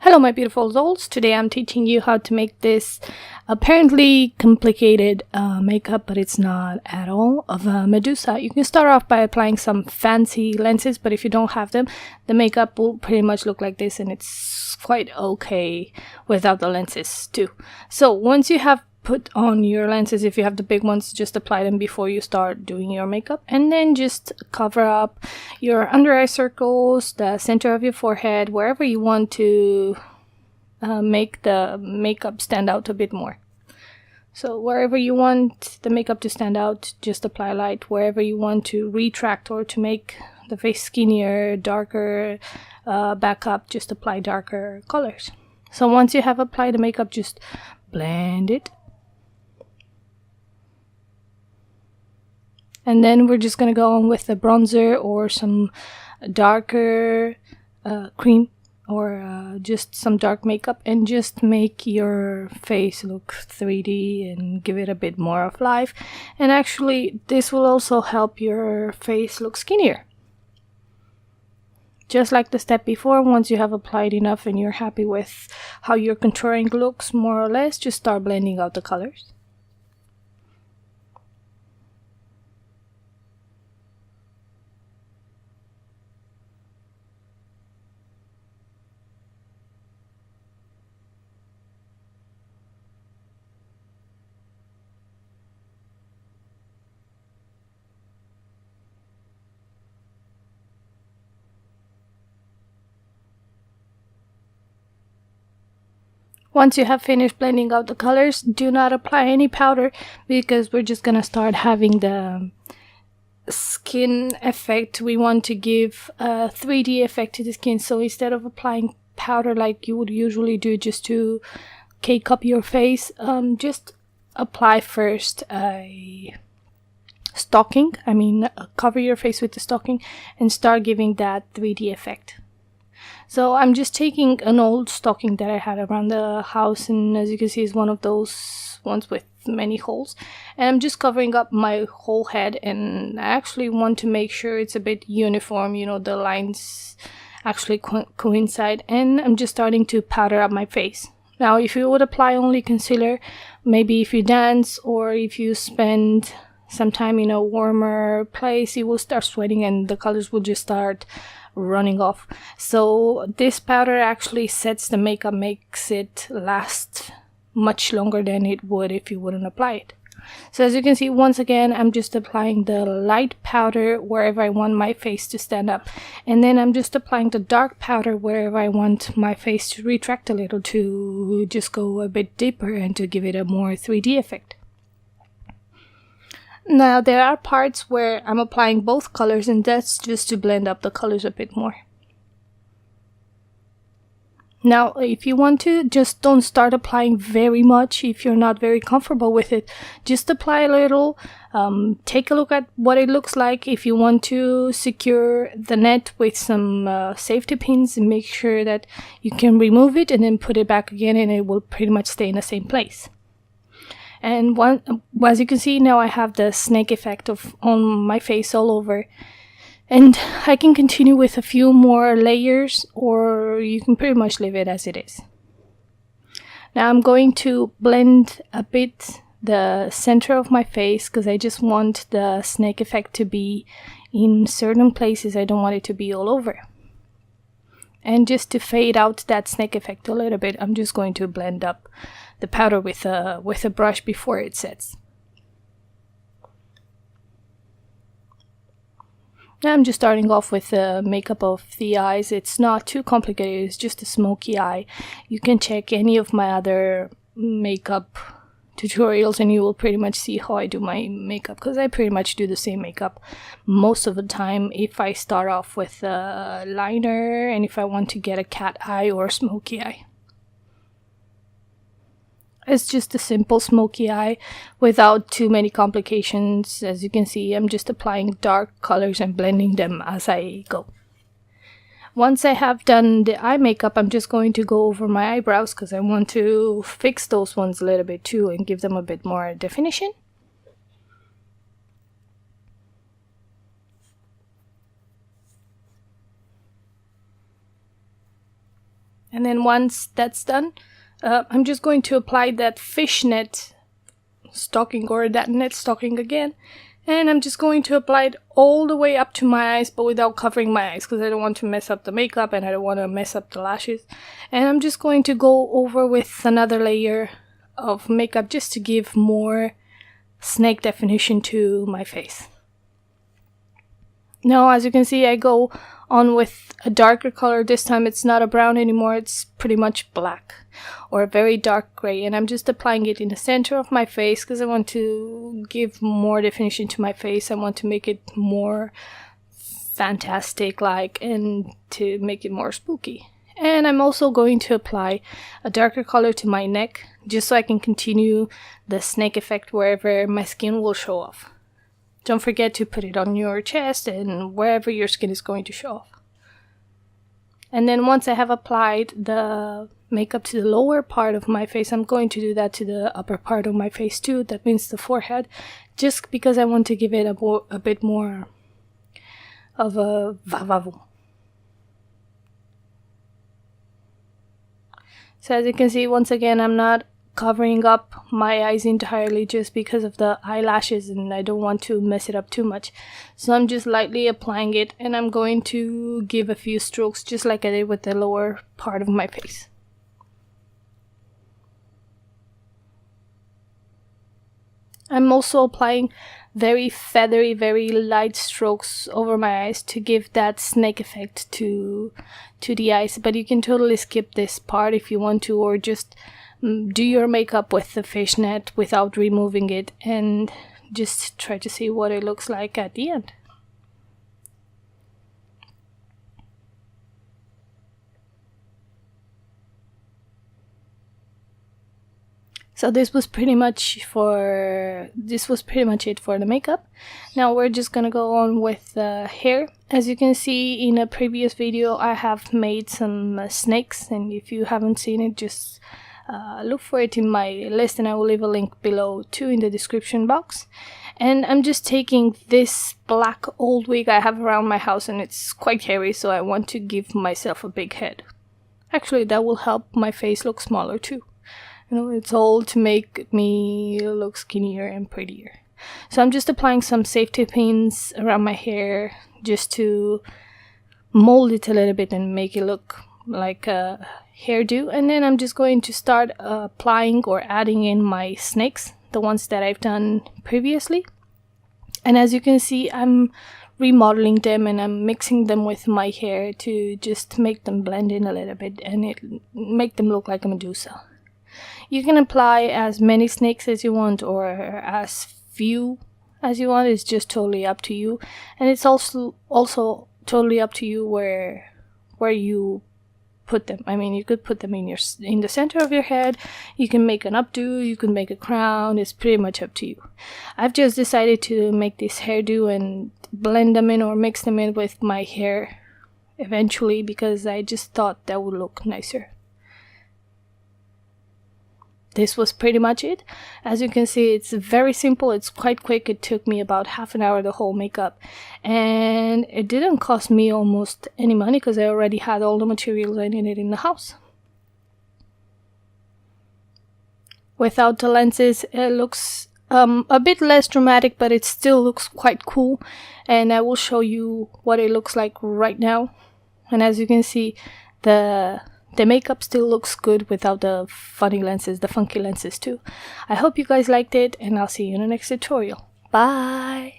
Hello my beautiful souls, today I'm teaching you how to make this apparently complicated makeup, but it's not at all, of a Medusa. You can start off by applying some fancy lenses, but if you don't have them, the makeup will pretty much look like this, and it's quite okay without the lenses too. So once you have put on your lenses, if you have the big ones, just apply them before you start doing your makeup, and then just cover up your under eye circles, the center of your forehead, wherever you want to make the makeup stand out a bit more. So wherever you want the makeup to stand out, just apply light. Wherever you want to retract or to make the face skinnier, darker, back up, just apply darker colors. So once you have applied the makeup, just blend it. And then we're just going to go on with the bronzer or some darker cream or just some dark makeup, and just make your face look 3D and give it a bit more of life. And actually this will also help your face look skinnier. Just like the step before, once you have applied enough and you're happy with how your contouring looks more or less, just start blending out the colors. Once you have finished blending out the colors, do not apply any powder, because we're just gonna start having the skin effect. We want to give a 3D effect to the skin, so instead of applying powder like you would usually do just to cake up your face, just apply first a stocking, cover your face with the stocking and start giving that 3D effect. So I'm just taking an old stocking that I had around the house, and as you can see, is one of those ones with many holes, and I'm just covering up my whole head, and I actually want to make sure it's a bit uniform, you know, the lines actually coincide, and I'm just starting to powder up my face. Now if you would apply only concealer, maybe if you dance or if you spend some time in a warmer place, you will start sweating and the colors will just start running off. So this powder actually sets the makeup, makes it last much longer than it would if you wouldn't apply it. So as you can see, once again, I'm just applying the light powder wherever I want my face to stand up, and then I'm just applying the dark powder wherever I want my face to retract a little, to just go a bit deeper and to give it a more 3D effect. Now there are parts where I'm applying both colors, and that's just to blend up the colors a bit more. Now if you want to, just don't start applying very much if you're not very comfortable with it. Just apply a little, take a look at what it looks like. If you want to secure the net with some safety pins, and make sure that you can remove it and then put it back again, and it will pretty much stay in the same place. And as you can see, now I have the snake effect on my face all over, and I can continue with a few more layers, or you can pretty much leave it as it is. Now I'm going to blend a bit the center of my face, because I just want the snake effect to be in certain places. I don't want it to be all over. And just to fade out that snake effect a little bit, I'm just going to blend up the powder with a brush before it sets. Now I'm just starting off with the makeup of the eyes. It's not too complicated, it's just a smoky eye. You can check any of my other makeup tutorials and you will pretty much see how I do my makeup, because I pretty much do the same makeup most of the time. If I start off with a liner, and if I want to get a cat eye or a smoky eye, it's just a simple smoky eye without too many complications. As you can see, I'm just applying dark colors and blending them as I go. Once I have done the eye makeup, I'm just going to go over my eyebrows, because I want to fix those ones a little bit too and give them a bit more definition. And then once that's done, I'm just going to apply that fishnet stocking, or that net stocking again, and I'm just going to apply it all the way up to my eyes, but without covering my eyes, because I don't want to mess up the makeup and I don't want to mess up the lashes. And I'm just going to go over with another layer of makeup just to give more snake definition to my face. Now, as you can see, I go on with a darker color. This time it's not a brown anymore, it's pretty much black or a very dark gray, and I'm just applying it in the center of my face because I want to give more definition to my face. I want to make it more fantastic like, and to make it more spooky. And I'm also going to apply a darker color to my neck just so I can continue the snake effect wherever my skin will show off. Don't forget to put it on your chest and wherever your skin is going to show off. And then once I have applied the makeup to the lower part of my face, I'm going to do that to the upper part of my face too. That means the forehead, just because I want to give it a bit more of a vavavoom. So as you can see, once again, I'm not covering up my eyes entirely just because of the eyelashes, and I don't want to mess it up too much. So I'm just lightly applying it, and I'm going to give a few strokes just like I did with the lower part of my face. I'm also applying very feathery, very light strokes over my eyes to give that snake effect to the eyes, but you can totally skip this part if you want to, or just do your makeup with the fishnet without removing it and just try to see what it looks like at the end. So this was pretty much it for the makeup. Now we're just gonna go on with the hair. As you can see in a previous video, I have made some snakes, and if you haven't seen it, just look for it in my list, and I will leave a link below too in the description box. And I'm just taking this black old wig I have around my house, and it's quite hairy, so I want to give myself a big head. Actually, that will help my face look smaller too. You know, it's all to make me look skinnier and prettier. So I'm just applying some safety pins around my hair just to mold it a little bit and make it look like a hairdo. And then I'm just going to start applying or adding in my snakes, the ones that I've done previously. And as you can see, I'm remodeling them and I'm mixing them with my hair to just make them blend in a little bit and make them look like a Medusa. You can apply as many snakes as you want or as few as you want. It's just totally up to you, and it's also totally up to you where you put them. I mean, you could put them in the center of your head. You can make an updo. You can make a crown. It's pretty much up to you. I've just decided to make this hairdo and blend them in or mix them in with my hair eventually because I just thought that would look nicer. This was pretty much it. As you can see, it's very simple. It's quite quick. It took me about half an hour, the whole makeup, and it didn't cost me almost any money because I already had all the materials I needed in the house. Without the lenses, it looks a bit less dramatic, but it still looks quite cool, and I will show you what it looks like right now. And as you can see, the makeup still looks good without the funny lenses, the funky lenses too. I hope you guys liked it, and I'll see you in the next tutorial. Bye!